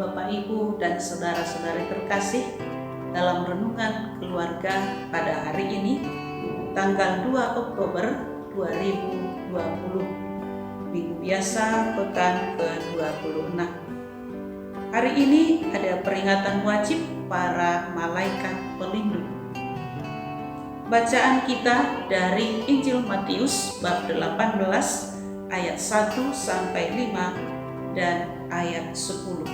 Bapak, Ibu, dan saudara-saudari terkasih, dalam renungan keluarga pada hari ini, tanggal 2 Oktober 2020, Minggu Biasa, pekan ke-26. Hari ini ada peringatan wajib para malaikat pelindung. Bacaan kita dari Injil Matius bab 18 ayat 1 sampai 5 dan ayat 10.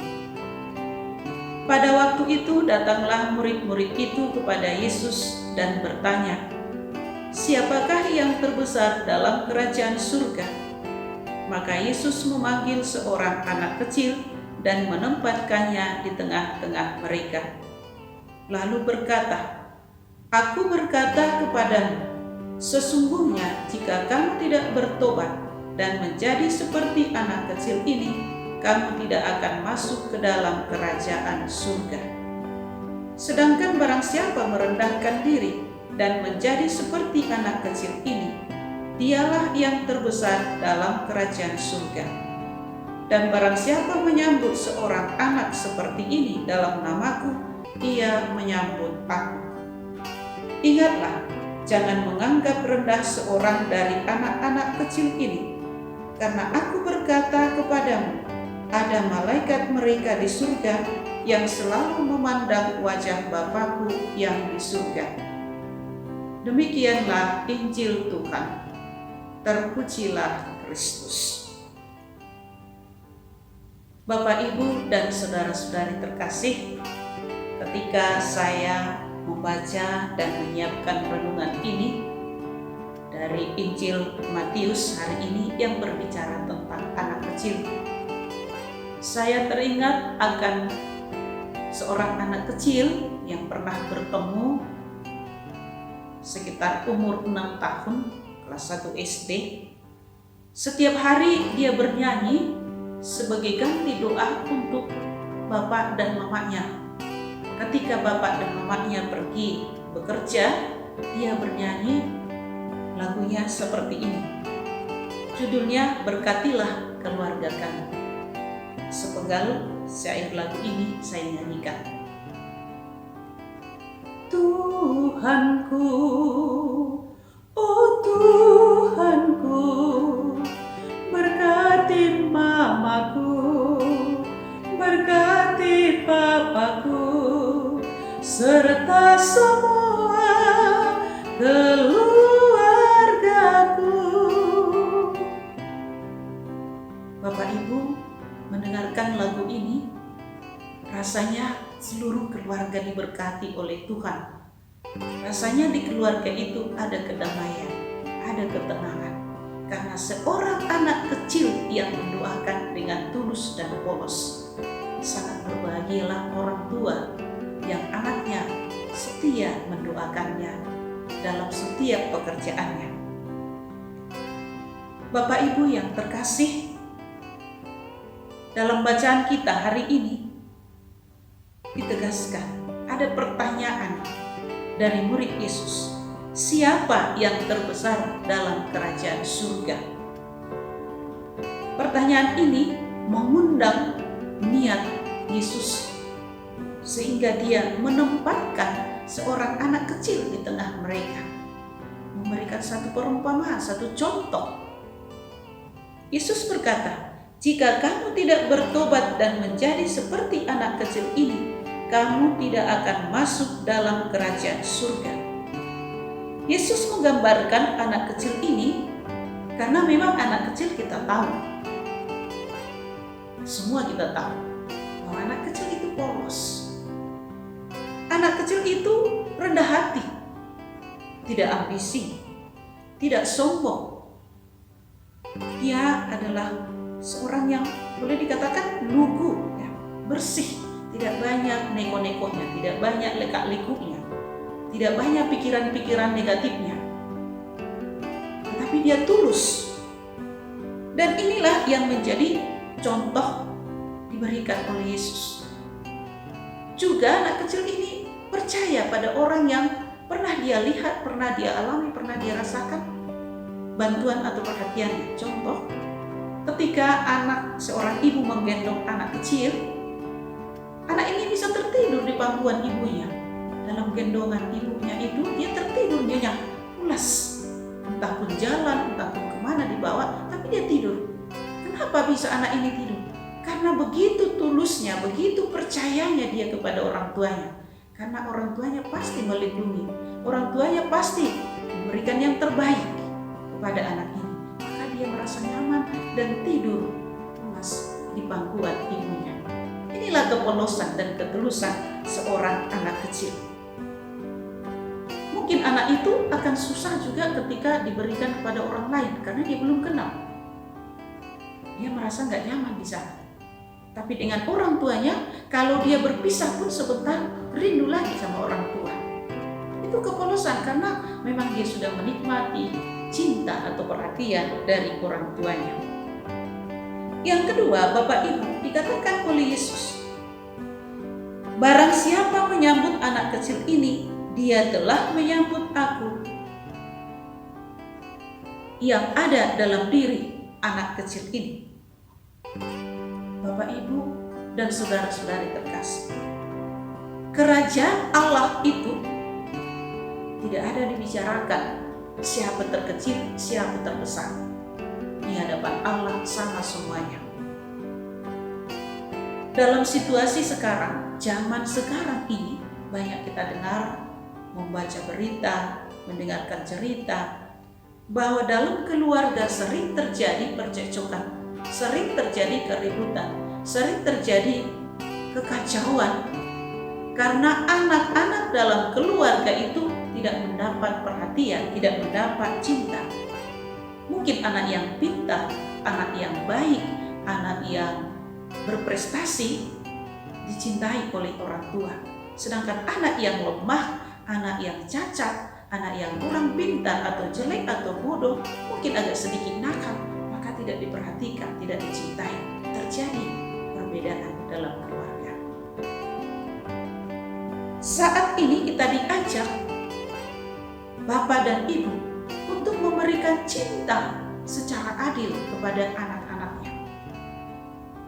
Pada waktu itu datanglah murid-murid itu kepada Yesus dan bertanya, "Siapakah yang terbesar dalam kerajaan surga?" Maka Yesus memanggil seorang anak kecil dan menempatkannya di tengah-tengah mereka. Lalu berkata, "Aku berkata kepadamu, sesungguhnya jika kamu tidak bertobat dan menjadi seperti anak kecil ini, kamu tidak akan masuk ke dalam kerajaan surga. Sedangkan barang siapa merendahkan diri dan menjadi seperti anak kecil ini, dialah yang terbesar dalam kerajaan surga. Dan barang siapa menyambut seorang anak seperti ini dalam namaku, ia menyambut aku. Ingatlah, jangan menganggap rendah seorang dari anak-anak kecil ini, karena aku berkata kepadamu, ada malaikat mereka di surga yang selalu memandang wajah Bapakku yang di surga." Demikianlah Injil Tuhan. Terpujilah Kristus. Bapak, Ibu, dan saudara-saudari terkasih, ketika saya membaca dan menyiapkan renungan ini dari Injil Matius hari ini yang berbicara tentang anak kecil, saya teringat akan seorang anak kecil yang pernah bertemu sekitar umur 6 tahun, kelas 1 SD. Setiap hari dia bernyanyi sebagai ganti doa untuk bapak dan mamanya. Ketika bapak dan mamanya pergi bekerja, dia bernyanyi lagunya seperti ini. Judulnya "Berkatilah Keluarga Kami". Sepenggal syair lagu ini saya nyanyikan. Tuhanku, oh Tuhanku, berkati mamaku, berkati papaku, serta semua keluargaku. Bapak, Ibu, mendengarkan lagu ini, rasanya seluruh keluarga diberkati oleh Tuhan. Rasanya di keluarga itu ada kedamaian, ada ketenangan, karena seorang anak kecil yang mendoakan dengan tulus dan polos. Sangat berbahagialah orang tua yang anaknya setia mendoakannya dalam setiap pekerjaannya. Bapak, Ibu yang terkasih, dalam bacaan kita hari ini ditegaskan ada pertanyaan dari murid Yesus, siapa yang terbesar dalam kerajaan surga? Pertanyaan ini mengundang niat Yesus sehingga dia menempatkan seorang anak kecil di tengah mereka, memberikan satu perumpamaan, satu contoh. Yesus berkata, "Jika kamu tidak bertobat dan menjadi seperti anak kecil ini, kamu tidak akan masuk dalam kerajaan surga." Yesus menggambarkan anak kecil ini karena memang anak kecil kita tahu. Semua kita tahu bahwa anak kecil itu polos. Anak kecil itu rendah hati, tidak ambisi, tidak sombong. Dia adalah seorang yang boleh dikatakan lugu, ya, bersih, tidak banyak neko-nekonya, tidak banyak lekak-lekuknya, tidak banyak pikiran-pikiran negatifnya, tetapi dia tulus. Dan inilah yang menjadi contoh diberikan oleh Yesus. Juga anak kecil ini percaya pada orang yang pernah dia lihat, pernah dia alami, pernah dia rasakan bantuan atau perhatiannya. Contoh, ketika seorang ibu menggendong anak kecil, tertidur di pangkuan ibunya. Dalam gendongan ibunya itu dia tertidur, nyenyak, pulas. Entah pun jalan, entah pun kemana dibawa, tapi dia tidur. Kenapa bisa anak ini tidur? Karena begitu tulusnya, begitu percayanya dia kepada orang tuanya. Karena orang tuanya pasti melindungi, orang tuanya pasti memberikan yang terbaik kepada anak ini. Maka dia merasa nyaman dan tidur pulas di pangkuan ibunya. Inilah kepolosan dan ketulusan seorang anak kecil. Mungkin anak itu akan susah juga ketika diberikan kepada orang lain karena dia belum kenal. Dia merasa nggak nyaman di sana. Tapi dengan orang tuanya, kalau dia berpisah pun sebentar, rindu lagi sama orang tua. Itu kepolosan karena memang dia sudah menikmati cinta atau perhatian dari orang tuanya. Yang kedua, Bapak Ibu, dikatakan oleh Yesus, barang siapa menyambut anak kecil ini, dia telah menyambut aku. Yang ada dalam diri anak kecil ini. Bapak, Ibu, dan saudara-saudari terkasih, kerajaan Allah itu tidak ada dibicarakan siapa terkecil, siapa terbesar. Di hadapan Allah sama semuanya. Dalam situasi sekarang, zaman sekarang ini, banyak kita dengar, membaca berita, mendengarkan cerita, bahwa dalam keluarga sering terjadi percekcokan, sering terjadi keributan, sering terjadi kekacauan, karena anak-anak dalam keluarga itu tidak mendapat perhatian, tidak mendapat cinta. Mungkin anak yang pintar, anak yang baik, anak yang berprestasi dicintai oleh orang tua. Sedangkan anak yang lemah, anak yang cacat, anak yang kurang pintar atau jelek atau bodoh, mungkin agak sedikit nakal, maka tidak diperhatikan, tidak dicintai. Terjadi perbedaan dalam keluarga. Saat ini kita diajak Bapak dan Ibu untuk memberikan cinta secara adil kepada anak-anaknya.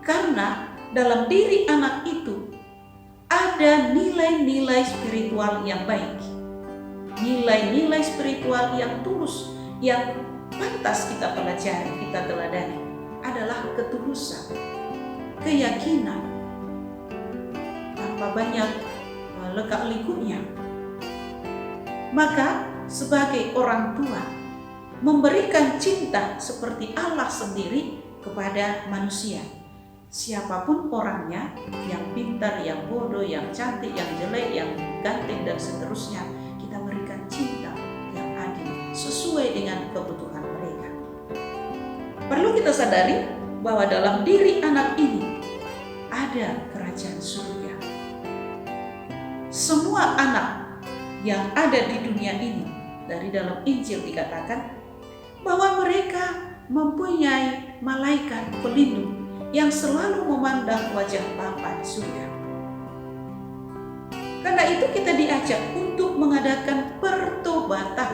Karena dalam diri anak itu ada nilai-nilai spiritual yang baik. Nilai-nilai spiritual yang tulus, yang pantas kita pelajari, kita teladani adalah ketulusan, keyakinan, tanpa banyak lekak-likuknya. Maka sebagai orang tua, memberikan cinta seperti Allah sendiri kepada manusia. Siapapun orangnya, yang pintar, yang bodoh, yang cantik, yang jelek, yang ganteng, dan seterusnya, kita berikan cinta yang adil sesuai dengan kebutuhan mereka. Perlu kita sadari bahwa dalam diri anak ini ada kerajaan surga. Semua anak yang ada di dunia ini, dari dalam Injil dikatakan bahwa mereka mempunyai malaikat pelindung yang selalu memandang wajah Bapa di surga. Karena itu kita diajak untuk mengadakan pertobatan,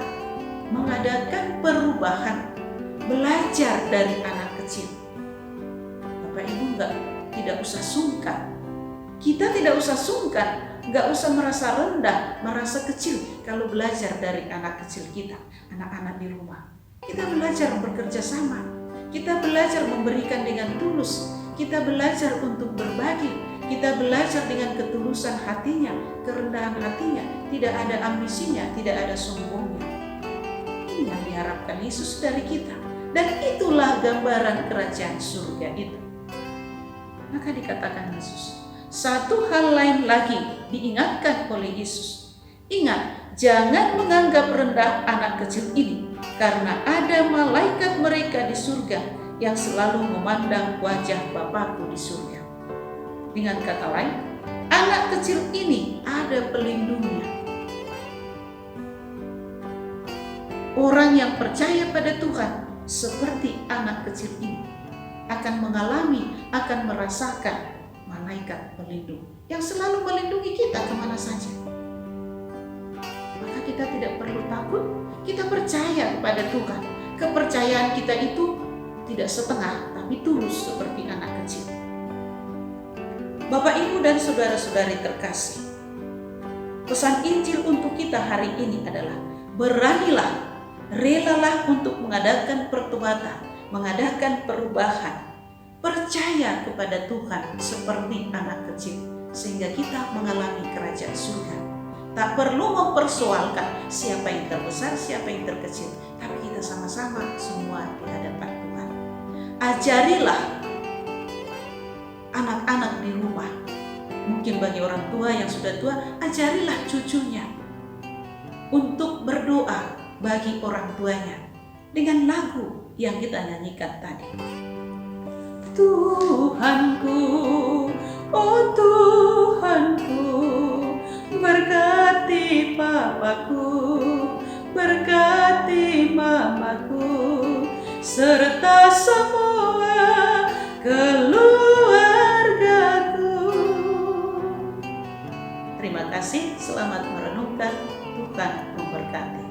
mengadakan perubahan, belajar dari anak kecil. Bapak Ibu tidak usah sungkan. Kita tidak usah sungkan, nggak usah merasa rendah, merasa kecil kalau belajar dari anak kecil kita, anak-anak di rumah. Kita belajar bekerja sama, kita belajar memberikan dengan tulus, kita belajar untuk berbagi, kita belajar dengan ketulusan hatinya, kerendahan hatinya, tidak ada ambisinya, tidak ada sombongnya. Ini yang diharapkan Yesus dari kita, dan itulah gambaran kerajaan surga itu. Maka dikatakan Yesus, satu hal lain lagi diingatkan oleh Yesus. Ingat, jangan menganggap rendah anak kecil ini, karena ada malaikat mereka di surga yang selalu memandang wajah Bapakku di surga. Dengan kata lain, anak kecil ini ada pelindungnya. Orang yang percaya pada Tuhan seperti anak kecil ini akan mengalami, akan merasakan malaikat pelindung yang selalu melindungi kita kemana saja. Maka kita tidak perlu takut, kita percaya kepada Tuhan. Kepercayaan kita itu tidak setengah, tapi tulus seperti anak kecil. Bapak, Ibu, dan saudara-saudari terkasih, pesan Injil untuk kita hari ini adalah beranilah, relalah untuk mengadakan pertobatan, mengadakan perubahan. Percaya kepada Tuhan seperti anak kecil, sehingga kita mengalami kerajaan surga. Tak perlu mempersoalkan siapa yang terbesar, siapa yang terkecil, tapi kita sama-sama semua di hadapan Tuhan. Ajarilah anak-anak di rumah, mungkin bagi orang tua yang sudah tua, ajarilah cucunya untuk berdoa bagi orang tuanya dengan lagu yang kita nyanyikan tadi. Tuhanku, oh Tuhanku, berkati papaku, berkati mamaku, serta semua keluargaku. Terima kasih, selamat merenungkan. Tuhan memberkati.